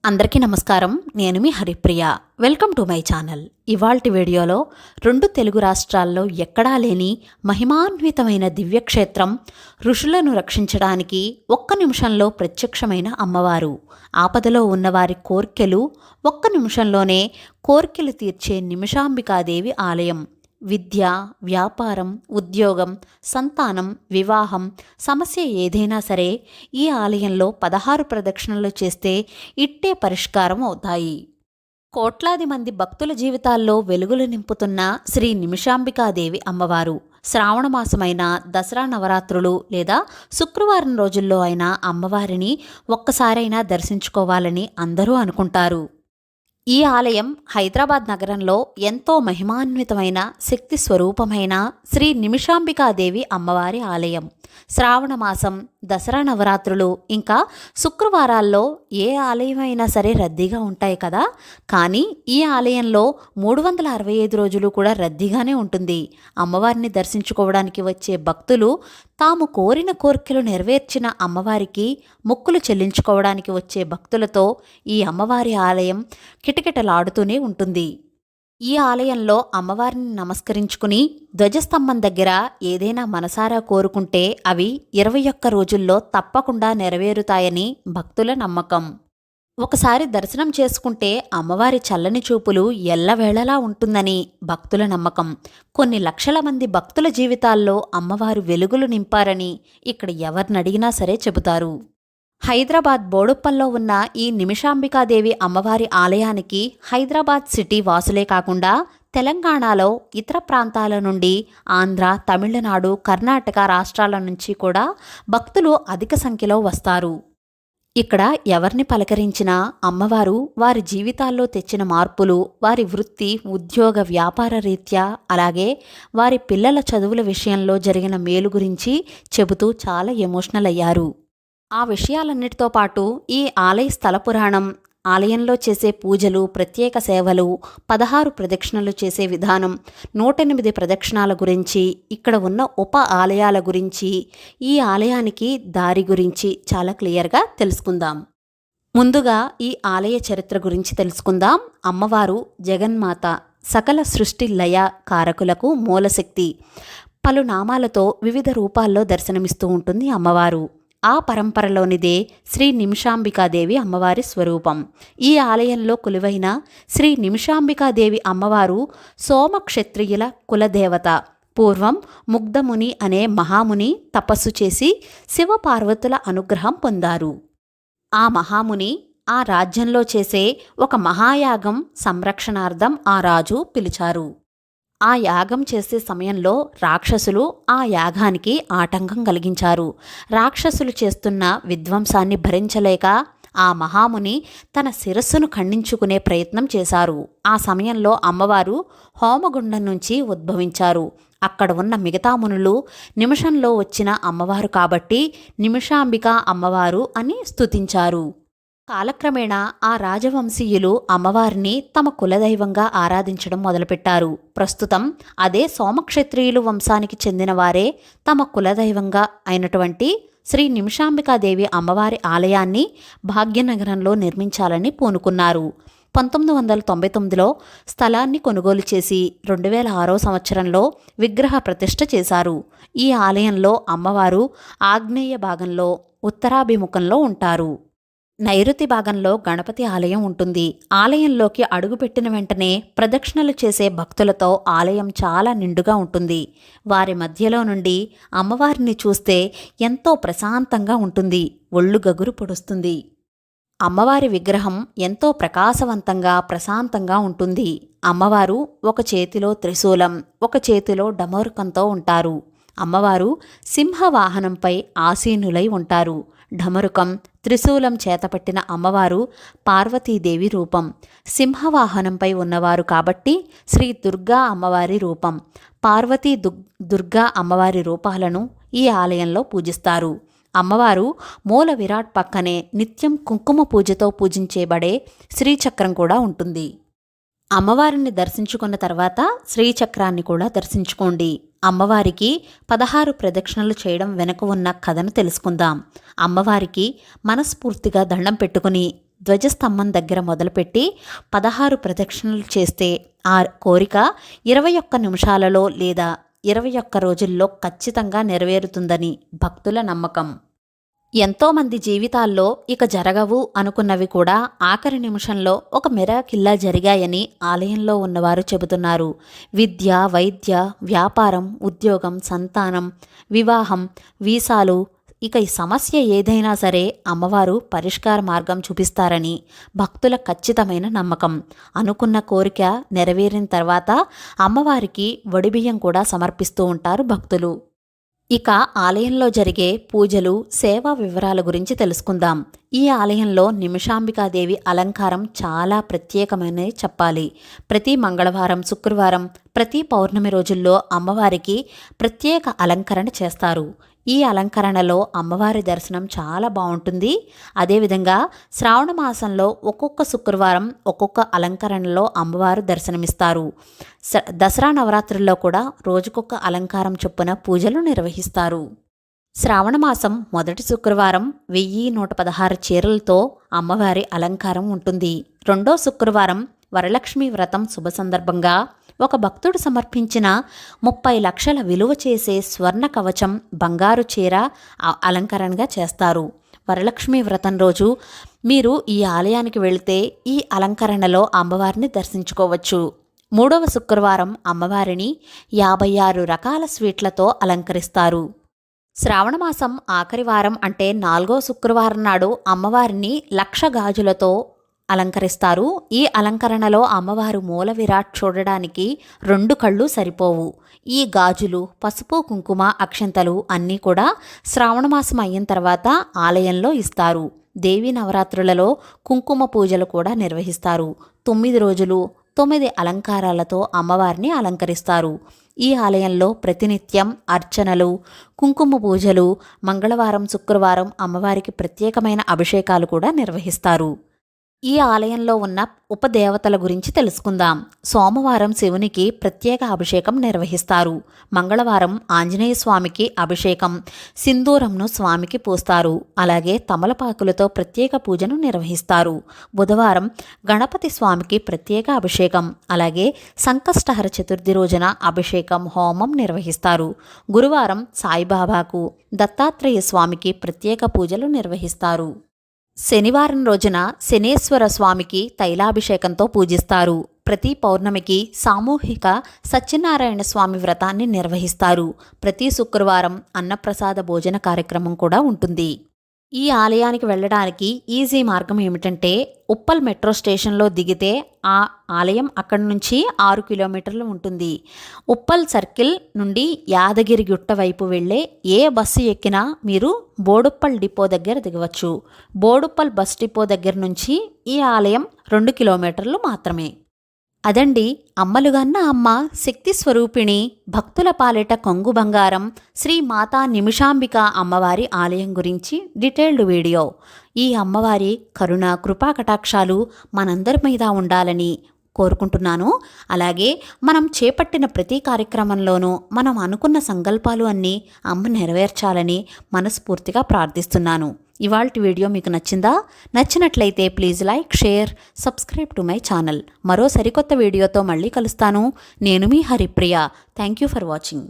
అందరికీ నమస్కారం. నేను మీ Haripriya. Welcome to my channel. ఇవాల్టి వీడియోలో 2 తెలుగు రాష్ట్రాల్లో ఎక్కడా లేని మహిమాన్వితమైన దివ్యక్షేత్రం, ఋషులను రక్షించడానికి ఒక్క నిమిషంలో ప్రత్యక్షమైన అమ్మవారు, ఆపదలో ఉన్నవారి కోర్కెలు ఒక్క నిమిషంలోనే కోర్కెలు తీర్చే నిమిషాంబికాదేవి ఆలయం. విద్య, వ్యాపారం, ఉద్యోగం, సంతానం, వివాహం సమస్య ఏదైనా సరే ఈ ఆలయంలో 16 ప్రదక్షిణలు చేస్తే ఇట్టే పరిష్కారం అవుతాయి. కోట్లాది మంది భక్తుల జీవితాల్లో వెలుగులు నింపుతున్న శ్రీ నిమిషాంబికాదేవి అమ్మవారు శ్రావణమాసమైన దసరా నవరాత్రులు లేదా శుక్రవారం రోజుల్లో అయినా అమ్మవారిని ఒక్కసారైనా దర్శించుకోవాలని అందరూ అనుకుంటారు. ఈ ఆలయం హైదరాబాద్ నగరంలో ఎంతో మహిమాన్వితమైన శక్తి స్వరూపమైన శ్రీ నిమిషాంబికాదేవి అమ్మవారి ఆలయం. శ్రావణమాసం, దసరా నవరాత్రులు ఇంకా శుక్రవారాల్లో ఏ ఆలయమైనా సరే రద్దీగా ఉంటాయి కదా, కానీ ఈ ఆలయంలో 365 రోజులు కూడా రద్దీగానే ఉంటుంది. అమ్మవారిని దర్శించుకోవడానికి వచ్చే భక్తులు తాము కోరిన కోరికలు నెరవేర్చిన అమ్మవారికి మొక్కులు చెల్లించుకోవడానికి వచ్చే భక్తులతో ఈ అమ్మవారి ఆలయం కిటకిటలాడుతూనే ఉంటుంది. ఈ ఆలయంలో అమ్మవారిని నమస్కరించుకుని ధ్వజస్తంభం దగ్గర ఏదైనా మనసారా కోరుకుంటే అవి 21 రోజుల్లో తప్పకుండా నెరవేరుతాయని భక్తుల నమ్మకం. ఒకసారి దర్శనం చేసుకుంటే అమ్మవారి చల్లని చూపులు ఎల్లవేళలా ఉంటుందని భక్తుల నమ్మకం. కొన్ని లక్షల మంది భక్తుల జీవితాల్లో అమ్మవారు వెలుగులు నింపారని ఇక్కడ ఎవరినడిగినా సరే చెబుతారు. హైదరాబాద్ బోడుప్పల్లో ఉన్న ఈ నిమిషాంబికాదేవి అమ్మవారి ఆలయానికి హైదరాబాద్ సిటీ వాసులే కాకుండా తెలంగాణలో ఇతర ప్రాంతాల నుండి ఆంధ్ర, తమిళనాడు, కర్ణాటక రాష్ట్రాల నుంచి కూడా భక్తులు అధిక సంఖ్యలో వస్తారు. ఇక్కడ ఎవరిని పలకరించినా అమ్మవారు వారి జీవితాల్లో తెచ్చిన మార్పులు, వారి వృత్తి, ఉద్యోగ, వ్యాపార రీత్యా అలాగే వారి పిల్లల చదువుల విషయంలో జరిగిన మేలు గురించి చెబుతూ చాలా ఎమోషనల్ అయ్యారు. ఆ విషయాలన్నిటితో పాటు ఈ ఆలయ స్థల పురాణం, ఆలయంలో చేసే పూజలు, ప్రత్యేక సేవలు, 16 ప్రదక్షిణలు చేసే విధానం, 108 ప్రదక్షిణాల గురించి, ఇక్కడ ఉన్న ఉప ఆలయాల గురించి, ఈ ఆలయానికి దారి గురించి చాలా క్లియర్గా తెలుసుకుందాం. ముందుగా ఈ ఆలయ చరిత్ర గురించి తెలుసుకుందాం. అమ్మవారు జగన్మాత, సకల సృష్టి లయ కారకులకు మూలశక్తి. పలు నామాలతో వివిధ రూపాల్లో దర్శనమిస్తూ ఉంటుంది అమ్మవారు. ఆ పరంపరలోనిదే శ్రీ నిమిషాంబికాదేవి అమ్మవారి స్వరూపం. ఈ ఆలయంలో కొలువైన శ్రీ నిమిషాంబికాదేవి అమ్మవారు సోమక్షత్రియుల కులదేవత. పూర్వం ముగ్ధముని అనే మహాముని తపస్సు చేసి శివపార్వతుల అనుగ్రహం పొందారు. ఆ మహాముని ఆ రాజ్యంలో చేసే ఒక మహాయాగం సంరక్షణార్థం ఆ రాజు పిలిచారు. ఆ యాగం చేసే సమయంలో రాక్షసులు ఆ యాగానికి ఆటంకం కలిగించారు. రాక్షసులు చేస్తున్న విధ్వంసాన్ని భరించలేక ఆ మహాముని తన శిరస్సును ఖండించుకునే ప్రయత్నం చేశారు. ఆ సమయంలో అమ్మవారు హోమగుండం నుంచి ఉద్భవించారు. అక్కడ ఉన్న మిగతా మునులు నిమిషంలో వచ్చిన అమ్మవారు కాబట్టి నిమిషాంబిక అమ్మవారు అని స్తుతించారు. కాలక్రమేణా ఆ రాజవంశీయులు అమ్మవారిని తమ కులదైవంగా ఆరాధించడం మొదలుపెట్టారు. ప్రస్తుతం అదే సోమక్షత్రియులు వంశానికి చెందిన వారే తమ కులదైవంగా అయినటువంటి శ్రీ నిమిషాంబికాదేవి అమ్మవారి ఆలయాన్ని భాగ్యనగరంలో నిర్మించాలని పూనుకున్నారు. 1999లో స్థలాన్ని కొనుగోలు చేసి 2006 సంవత్సరంలో విగ్రహ ప్రతిష్ఠ చేశారు. ఈ ఆలయంలో అమ్మవారు ఆగ్నేయ భాగంలో ఉత్తరాభిముఖంలో ఉంటారు. నైరుతి భాగంలో గణపతి ఆలయం ఉంటుంది. ఆలయంలోకి అడుగుపెట్టిన వెంటనే ప్రదక్షిణలు చేసే భక్తులతో ఆలయం చాలా నిండుగా ఉంటుంది. వారి మధ్యలో నుండి అమ్మవారిని చూస్తే ఎంతో ప్రశాంతంగా ఉంటుంది. ఒళ్ళు గగురు పొడుస్తుంది. అమ్మవారి విగ్రహం ఎంతో ప్రకాశవంతంగా, ప్రశాంతంగా ఉంటుంది. అమ్మవారు ఒక చేతిలో త్రిశూలం, ఒక చేతిలో డమరుకంతో ఉంటారు. అమ్మవారు సింహవాహనంపై ఆసీనులై ఉంటారు. ఢమరుకం, త్రిశూలం చేతపట్టిన అమ్మవారు పార్వతీదేవి రూపం. సింహవాహనంపై ఉన్నవారు కాబట్టి శ్రీ దుర్గా అమ్మవారి రూపం. పార్వతీ దుర్గా అమ్మవారి రూపాలను ఈ ఆలయంలో పూజిస్తారు. అమ్మవారు మూల విరాట్ పక్కనే నిత్యం కుంకుమ పూజతో పూజించేబడే శ్రీచక్రం కూడా ఉంటుంది. అమ్మవారిని దర్శించుకున్న తర్వాత శ్రీచక్రాన్ని కూడా దర్శించుకోండి. అమ్మవారికి 16 ప్రదక్షిణలు చేయడం వెనుక ఉన్న కథను తెలుసుకుందాం. అమ్మవారికి మనస్ఫూర్తిగా దండం పెట్టుకుని ధ్వజస్తంభం దగ్గర మొదలుపెట్టి 16 ప్రదక్షిణలు చేస్తే ఆ కోరిక 21 నిమిషాలలో లేదా 21 రోజుల్లో ఖచ్చితంగా నెరవేరుతుందని భక్తుల నమ్మకం. ఎంతోమంది జీవితాల్లో ఇక జరగవు అనుకున్నవి కూడా ఆఖరి నిమిషంలో ఒక మిరాకిల్లా జరిగాయని ఆలయంలో ఉన్నవారు చెబుతున్నారు. విద్య, వైద్య, వ్యాపారం, ఉద్యోగం, సంతానం, వివాహం, వీసాలు, ఇక ఈ సమస్య ఏదైనా సరే అమ్మవారు పరిష్కార మార్గం చూపిస్తారని భక్తుల ఖచ్చితమైన నమ్మకం. అనుకున్న కోరిక నెరవేరిన తర్వాత అమ్మవారికి వడిబియ్యం కూడా సమర్పిస్తూ ఉంటారు భక్తులు. ఇక ఆలయంలో జరిగే పూజలు, సేవా వివరాల గురించి తెలుసుకుందాం. ఈ ఆలయంలో నిమిషాంబికాదేవి అలంకారం చాలా ప్రత్యేకమని చెప్పాలి. ప్రతి మంగళవారం, శుక్రవారం, ప్రతి పౌర్ణమి రోజుల్లో అమ్మవారికి ప్రత్యేక అలంకరణ చేస్తారు. ఈ అలంకరణలో అమ్మవారి దర్శనం చాలా బాగుంటుంది. అదేవిధంగా శ్రావణ మాసంలో ఒక్కొక్క శుక్రవారం ఒక్కొక్క అలంకరణలో అమ్మవారు దర్శనమిస్తారు. దసరా నవరాత్రుల్లో కూడా రోజుకొక అలంకారం చొప్పున పూజలు నిర్వహిస్తారు. శ్రావణ మాసం మొదటి శుక్రవారం 1116 చీరలతో అమ్మవారి అలంకారం ఉంటుంది. రెండో శుక్రవారం వరలక్ష్మి వ్రతం శుభ సందర్భంగా ఒక భక్తుడు సమర్పించిన 30 లక్షల విలువ చేసే స్వర్ణ కవచం, బంగారు చీర అలంకరణగా చేస్తారు. వరలక్ష్మి వ్రతం రోజు మీరు ఈ ఆలయానికి వెళితే ఈ అలంకరణలో అమ్మవారిని దర్శించుకోవచ్చు. మూడవ శుక్రవారం అమ్మవారిని 56 రకాల స్వీట్లతో అలంకరిస్తారు. శ్రావణమాసం ఆఖరి వారం అంటే 4వ శుక్రవారం నాడు అమ్మవారిని 1,00,000 గాజులతో అలంకరిస్తారు. ఈ అలంకరణలో అమ్మవారు మూల విరాట్ చూడడానికి 2 కళ్ళు సరిపోవు. ఈ గాజులు, పసుపు, కుంకుమ, అక్షంతలు అన్నీ కూడా శ్రావణమాసం అయిన తర్వాత ఆలయంలో ఇస్తారు. దేవీ నవరాత్రులలో కుంకుమ పూజలు కూడా నిర్వహిస్తారు. 9 రోజులు 9 అలంకారాలతో అమ్మవారిని అలంకరిస్తారు. ఈ ఆలయంలో ప్రతినిత్యం అర్చనలు, కుంకుమ పూజలు, మంగళవారం, శుక్రవారం అమ్మవారికి ప్రత్యేకమైన అభిషేకాలు కూడా నిర్వహిస్తారు. ఈ ఆలయంలో ఉన్న ఉపదేవతల గురించి తెలుసుకుందాం. సోమవారం శివునికి ప్రత్యేక అభిషేకం నిర్వహిస్తారు. మంగళవారం ఆంజనేయ స్వామికి అభిషేకం, సింధూరంను స్వామికి పూస్తారు. అలాగే తమలపాకులతో ప్రత్యేక పూజను నిర్వహిస్తారు. బుధవారం గణపతి స్వామికి ప్రత్యేక అభిషేకం, అలాగే సంకష్టహర చతుర్థి రోజున అభిషేకం, హోమం నిర్వహిస్తారు. గురువారం సాయిబాబాకు, దత్తాత్రేయ స్వామికి ప్రత్యేక పూజలు నిర్వహిస్తారు. శనివారం రోజున శనేశ్వర స్వామికి తైలాభిషేకంతో పూజిస్తారు. ప్రతి పౌర్ణమికి సామూహిక సత్యనారాయణ స్వామి వ్రతాన్ని నిర్వహిస్తారు. ప్రతి శుక్రవారం అన్నప్రసాద భోజన కార్యక్రమం కూడా ఉంటుంది. ఈ ఆలయానికి వెళ్ళడానికి ఈజీ మార్గం ఏమిటంటే ఉప్పల్ మెట్రో స్టేషన్లో దిగితే ఆ ఆలయం అక్కడి నుంచి 6 కిలోమీటర్లు ఉంటుంది. ఉప్పల్ సర్కిల్ నుండి యాదగిరి గుట్ట వైపు వెళ్ళే ఏ బస్సు ఎక్కినా మీరు బోడుప్పల్ డిపో దగ్గర దిగవచ్చు. బోడుప్పల్ బస్ డిపో దగ్గర నుంచి ఈ ఆలయం 2 కిలోమీటర్లు మాత్రమే. అదండి అమ్మలుగన్న అమ్మ, శక్తి స్వరూపిణి, భక్తుల పాలిట కొంగు బంగారం శ్రీ మాతా నిమిషాంబిక అమ్మవారి ఆలయం గురించి డీటెయిల్డ్ వీడియో. ఈ అమ్మవారి కరుణ, కృపా కటాక్షాలు మనందరి మీద ఉండాలని కోరుకుంటున్నాను. అలాగే మనం చేపట్టిన ప్రతి కార్యక్రమంలోనూ మనం అనుకున్న సంకల్పాలు అన్నీ అమ్మ నెరవేర్చాలని మనస్ఫూర్తిగా ప్రార్థిస్తున్నాను. ఇవాల్టి వీడియో మీకు నచ్చిందా? నచ్చినట్లయితే please like, share, subscribe to my channel. మరో సరికొత్త వీడియోతో మళ్ళీ కలుస్తాను. నేను మీ Haripriya. Thank you for watching.